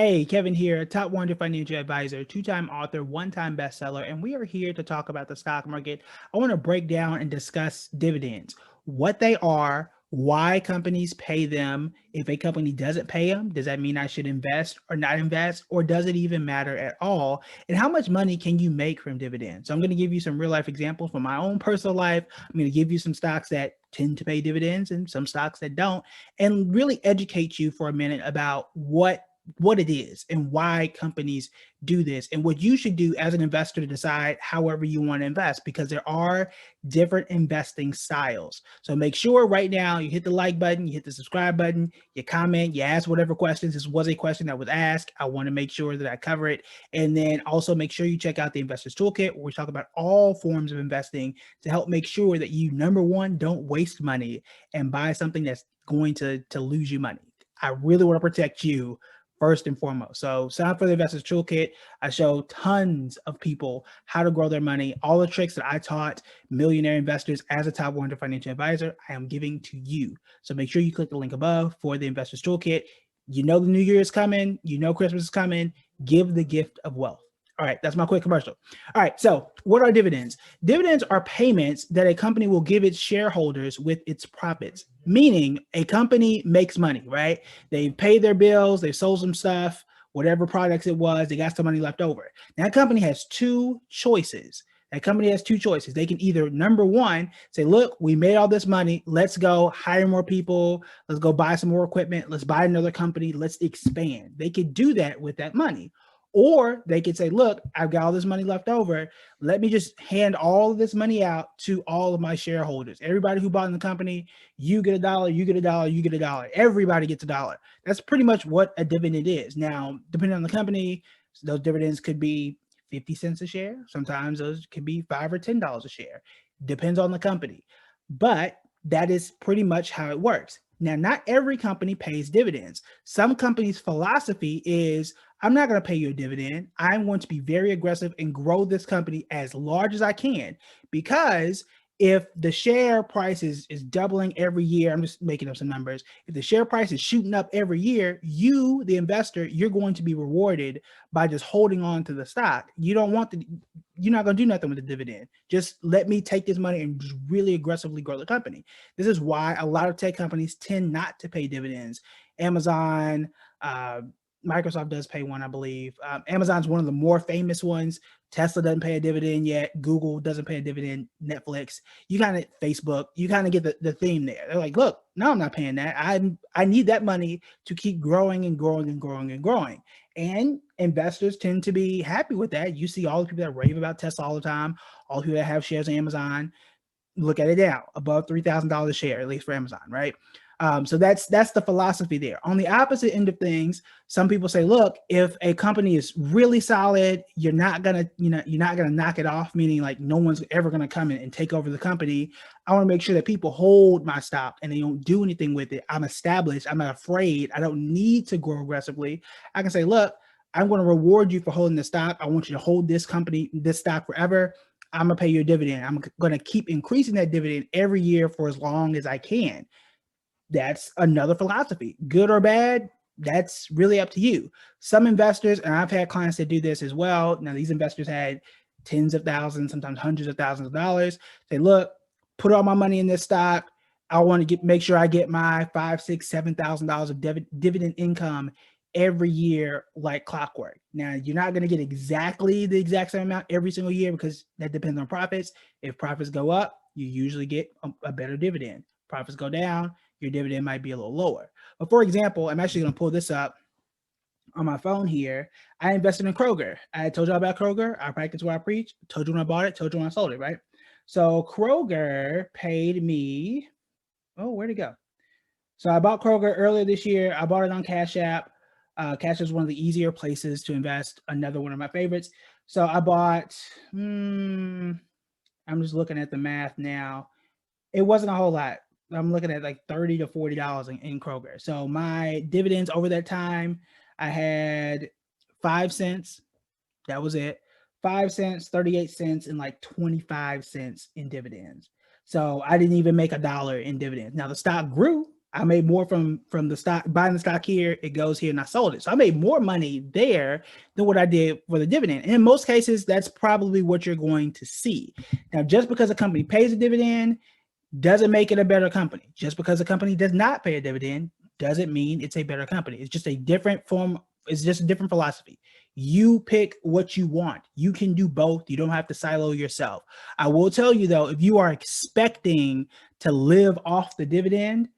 Hey, Kevin here, top 100 financial advisor, two-time author, one-time bestseller, and we are here to talk about the stock market. I want to break down and discuss dividends, what they are, why companies pay them. If a company doesn't pay them, does that mean I should invest or not invest, or does it even matter at all? And how much money can you make from dividends? So I'm going to give you some real-life examples from my own personal life. I'm going to give you some stocks that tend to pay dividends and some stocks that don't, and really educate you for a minute about what it is and why companies do this and what you should do as an investor to decide however you want to invest, because there are different investing styles. So make sure right now you hit the like button, you hit the subscribe button, you comment, you ask whatever questions. This was a question that was asked. I want to make sure that I cover it. And then also make sure you check out the Investors Toolkit, where we talk about all forms of investing to help make sure that you, number one, don't waste money and buy something that's going to lose you money. I really want to protect you first and foremost. So sign up for the Investors Toolkit. I show tons of people how to grow their money. All the tricks that I taught millionaire investors as a top 100 financial advisor, I am giving to you. So make sure you click the link above for the Investors Toolkit. You know the new year is coming. You know Christmas is coming. Give the gift of wealth. All right, that's my quick commercial. All right, so what are dividends? Dividends are payments that a company will give its shareholders with its profits, meaning a company makes money, right? They paid their bills, they sold some stuff, whatever products it was, they got some money left over. That company has two choices. That company has two choices. They can either, number one, say, look, we made all this money. Let's go hire more people. Let's go buy some more equipment. Let's buy another company. Let's expand. They could do that with that money. Or they could say, look, I've got all this money left over. Let me just hand all of this money out to all of my shareholders. Everybody who bought in the company, you get a dollar, you get a dollar, you get a dollar. Everybody gets a dollar. That's pretty much what a dividend is. Now, depending on the company, those dividends could be 50 cents a share. Sometimes those could be $5 or $10 a share. Depends on the company. But that is pretty much how it works. Now, not every company pays dividends. Some companies' philosophy is, I'm not going to pay you a dividend. I'm going to be very aggressive and grow this company as large as I can, because if the share price is doubling every year, I'm just making up some numbers. If the share price is shooting up every year, you, the investor, you're going to be rewarded by just holding on to the stock. You're not going to do nothing with the dividend. Just let me take this money and just really aggressively grow the company. This is why a lot of tech companies tend not to pay dividends. Amazon, Microsoft does pay one, I believe. Amazon's one of the more famous ones. Tesla doesn't pay a dividend yet. Google doesn't pay a dividend. Netflix, Facebook, you kind of get the theme there. They're like, look, no, I'm not paying that. I need that money to keep growing and growing and growing and growing. And investors tend to be happy with that. You see all the people that rave about Tesla all the time, all the people that have shares in Amazon. Look at it now, above $3,000 a share, at least for Amazon, right? So that's the philosophy there. On the opposite end of things, some people say, look, if a company is really solid, you're not gonna knock it off, meaning like no one's ever gonna come in and take over the company. I want to make sure that people hold my stock and they don't do anything with it. I'm established. I'm not afraid. I don't need to grow aggressively. I can say, look, I'm going to reward you for holding the stock. I want you to hold this stock forever. I'm going to pay you a dividend. I'm going to keep increasing that dividend every year for as long as I can. That's another philosophy. Good or bad, that's really up to you. Some investors, and I've had clients that do this as well. Now, these investors had tens of thousands, sometimes hundreds of thousands of dollars. Say, look, put all my money in this stock. I want to make sure I get my $5,000, $6,000, $7,000 of dividend income every year like clockwork. Now, you're not going to get exactly the exact same amount every single year, because that depends on profits. If profits go up, you usually get a better dividend. Profits go down, your dividend might be a little lower. But for example, I'm actually going to pull this up on my phone here. I invested in Kroger. I told you about Kroger. I practice what I preach. Told you when I bought it. Told you when I sold it, right? So Kroger paid me, oh, where'd it go? So I bought Kroger earlier this year. I bought it on Cash App. Cash is one of the easier places to invest. Another one of my favorites. So I bought, I'm just looking at the math now. It wasn't a whole lot. I'm looking at like $30 to $40 in Kroger. So my dividends over that time, I had 5 cents. That was it. 5 cents, 38 cents, and like 25 cents in dividends. So I didn't even make $1 in dividends. Now the stock grew. I made more from the stock, buying the stock here, it goes here and I sold it. So I made more money there than what I did for the dividend. And in most cases, that's probably what you're going to see. Now, just because a company pays a dividend doesn't make it a better company. Just because a company does not pay a dividend doesn't mean it's a better company. It's just a different form. It's just a different philosophy. You pick what you want. You can do both. You don't have to silo yourself. I will tell you though, if you are expecting to live off the dividend,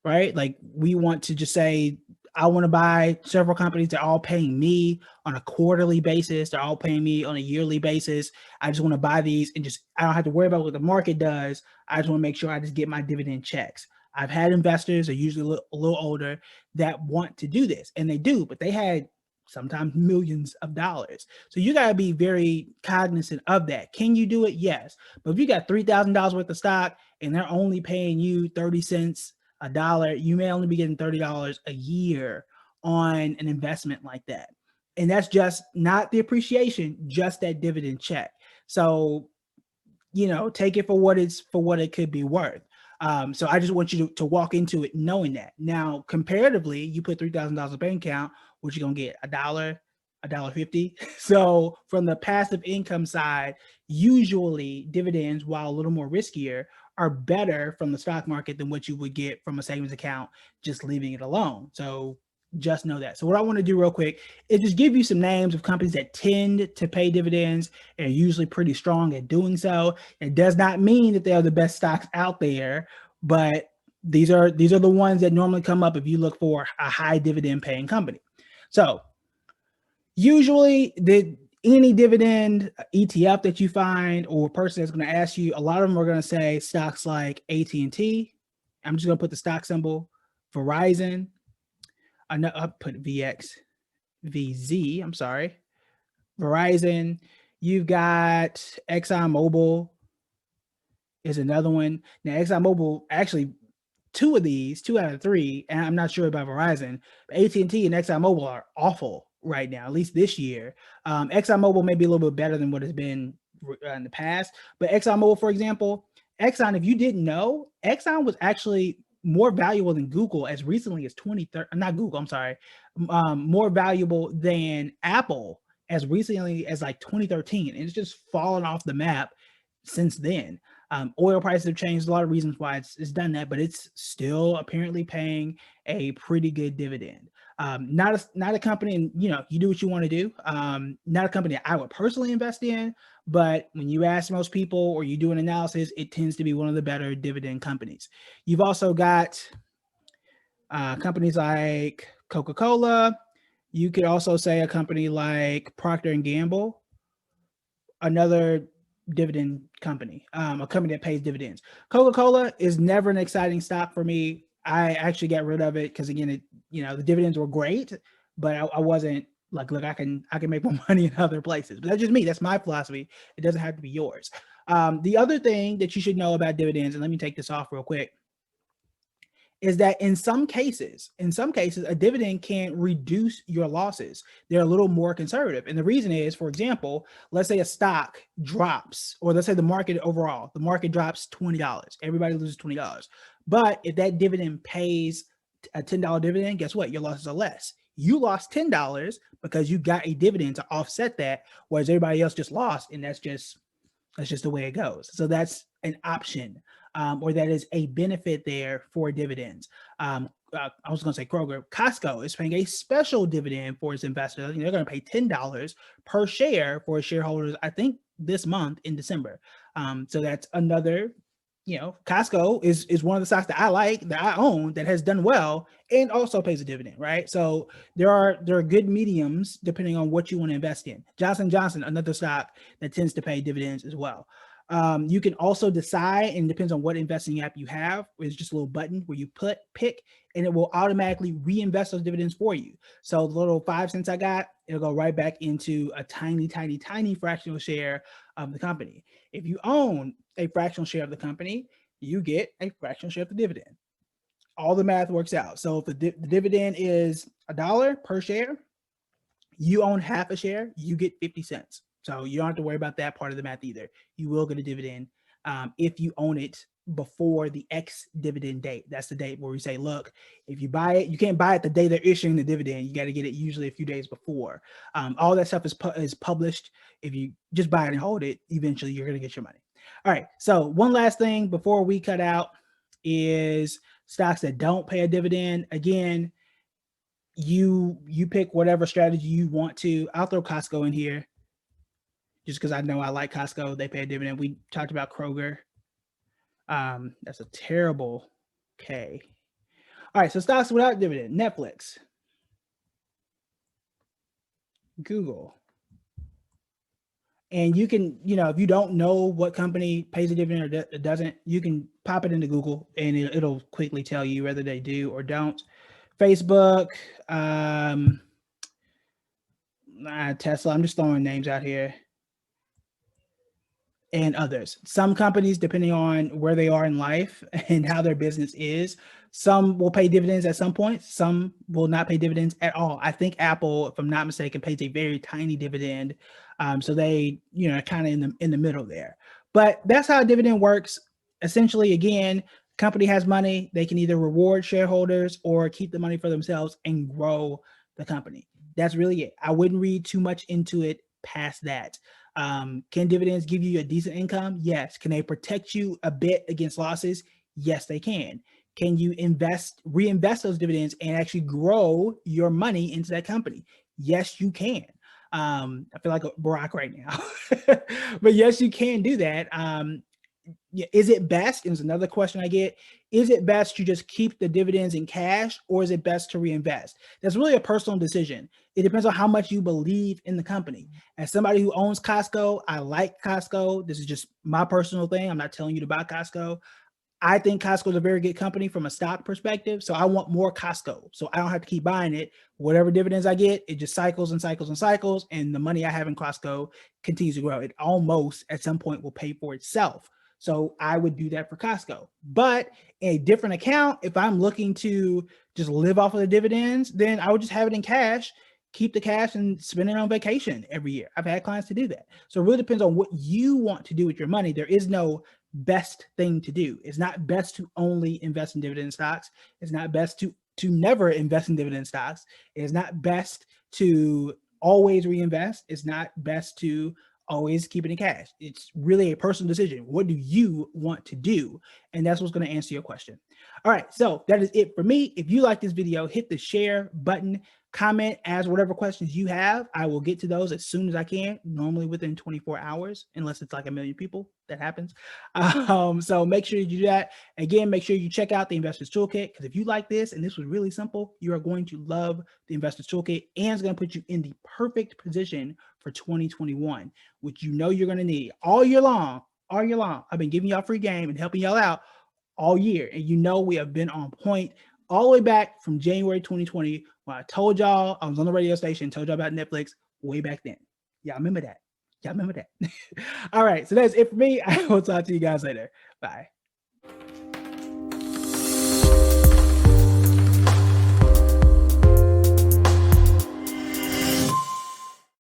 right? Like we want to just say, I want to buy several companies. They're all paying me on a quarterly basis. They're all paying me on a yearly basis. I just want to buy these and just, I don't have to worry about what the market does. I just want to make sure I just get my dividend checks. I've had investors, they're usually a little older, that want to do this, and they do, but they had sometimes millions of dollars. So you got to be very cognizant of that. Can you do it? Yes. But if you got $3,000 worth of stock and they're only paying you 30 cents a dollar, you may only be getting $30 a year on an investment like that. And that's just not the appreciation, just that dividend check. So, take it for what it could be worth. So I just want you to walk into it knowing that. Now, comparatively, you put $3,000 in a bank account, what you gonna get? $1.50. So from the passive income side, usually dividends, while a little more riskier, are better from the stock market than what you would get from a savings account just leaving it alone. So just know that. So what I want to do real quick is just give you some names of companies that tend to pay dividends and are usually pretty strong at doing so. It does not mean that they are the best stocks out there, but these are the ones that normally come up if you look for a high dividend paying company. So usually any dividend ETF that you find or person that's going to ask you, a lot of them are going to say stocks like AT&T. I'm just going to put the stock symbol, Verizon. I'll put VZ. I'm sorry. Verizon. You've got ExxonMobil is another one. Now, ExxonMobil, actually, two out of three, and I'm not sure about Verizon, but AT&T and ExxonMobil are awful right now, at least this year. ExxonMobil may be a little bit better than what has been in the past, but ExxonMobil, for example, Exxon, if you didn't know, Exxon was actually more valuable than Google as recently as 2013. Not Google, I'm sorry. More valuable than Apple as recently as like 2013. And it's just fallen off the map since then. Oil prices have changed. A lot of reasons why it's done that, but it's still apparently paying a pretty good dividend. Not a company, and you do what you want to do. Not a company I would personally invest in, but when you ask most people or you do an analysis, it tends to be one of the better dividend companies. You've also got companies like Coca-Cola. You could also say a company like Procter and Gamble, another dividend company, a company that pays dividends. Coca-Cola is never an exciting stock for me. I actually got rid of it because, again, the dividends were great, but I wasn't like, look, I can make more money in other places. But that's just me. That's my philosophy. It doesn't have to be yours. The other thing that you should know about dividends, and let me take this off real quick, is that in some cases, a dividend can reduce your losses. They're a little more conservative. And the reason is, for example, let's say a stock drops, or let's say the market drops $20. Everybody loses $20. But if that dividend pays a $10 dividend, guess what? Your losses are less. You lost $10 because you got a dividend to offset that, whereas everybody else just lost, and that's just the way it goes. So that's an option, or that is a benefit there for dividends. I was going to say Kroger. Costco is paying a special dividend for its investors. They're going to pay $10 per share for its shareholders, I think, this month in December. So that's another, Costco is one of the stocks that I like, that I own, that has done well and also pays a dividend, right? So there are good mediums depending on what you want to invest in. Johnson & Johnson, another stock that tends to pay dividends as well. You can also decide, and it depends on what investing app you have. It's just a little button where you pick, and it will automatically reinvest those dividends for you. So the little 5 cents I got, it'll go right back into a tiny, tiny, tiny fractional share of the company. If you own a fractional share of the company, you get a fractional share of the dividend. All the math works out. So if the dividend is $1 per share, you own half a share, you get 50 cents. So you don't have to worry about that part of the math either. You will get a dividend if you own it before the ex dividend date. That's the date where we say, look, if you buy it, you can't buy it the day they're issuing the dividend. You got to get it usually a few days before. All that stuff is published. If you just buy it and hold it, eventually you're going to get your money. All right. So one last thing before we cut out is stocks that don't pay a dividend. Again, you pick whatever strategy you want to. I'll throw Costco in here just because I know I like Costco. They pay a dividend. We talked about Kroger. That's a terrible K. All right, so stocks without dividend: Netflix, Google. And you can, if you don't know what company pays a dividend or doesn't, you can pop it into Google and it'll quickly tell you whether they do or don't. Facebook, Tesla. I'm just throwing names out here. And others. Some companies, depending on where they are in life and how their business is, some will pay dividends at some point. Some will not pay dividends at all. I think Apple, if I'm not mistaken, pays a very tiny dividend. So they, kind of in the middle there. But that's how a dividend works. Essentially, again, company has money. They can either reward shareholders or keep the money for themselves and grow the company. That's really it. I wouldn't read too much into it past that. Can dividends give you a decent income? Yes. Can they protect you a bit against losses? Yes, they can. Can you reinvest those dividends and actually grow your money into that company? Yes, you can. I feel like Barack right now, but yes, you can do that. Is it best? Is another question I get. Is it best to just keep the dividends in cash, or is it best to reinvest? That's really a personal decision. It depends on how much you believe in the company. As somebody who owns Costco, I like Costco. This is just my personal thing. I'm not telling you to buy Costco. I think Costco is a very good company from a stock perspective. So I want more Costco. So I don't have to keep buying it. Whatever dividends I get, it just cycles and cycles and cycles. And the money I have in Costco continues to grow. It almost at some point will pay for itself. So I would do that for Costco. But in a different account, if I'm looking to just live off of the dividends, then I would just have it in cash, keep the cash and spend it on vacation every year. I've had clients to do that. So it really depends on what you want to do with your money. There is no best thing to do. It's not best to only invest in dividend stocks. It's not best to never invest in dividend stocks. It's not best to always reinvest. It's not best to always keep it in cash. It's really a personal decision. What do you want to do? And that's what's going to answer your question. All right, so that is it for me. If you like this video, hit the share button, comment, ask whatever questions you have. I will get to those as soon as I can, normally within 24 hours, unless it's like 1 million people. That happens. So make sure you do that. Again, make sure you check out the Investors Toolkit, because if you like this and this was really simple, you are going to love the Investors Toolkit, and it's going to put you in the perfect position for 2021, which you're going to need all year long. All year long. I've been giving y'all free game and helping y'all out all year. And we have been on point all the way back from January 2020, when I told y'all, I was on the radio station, told y'all about Netflix way back then. Y'all remember that? All right, so that's it for me. I will talk to you guys later. Bye.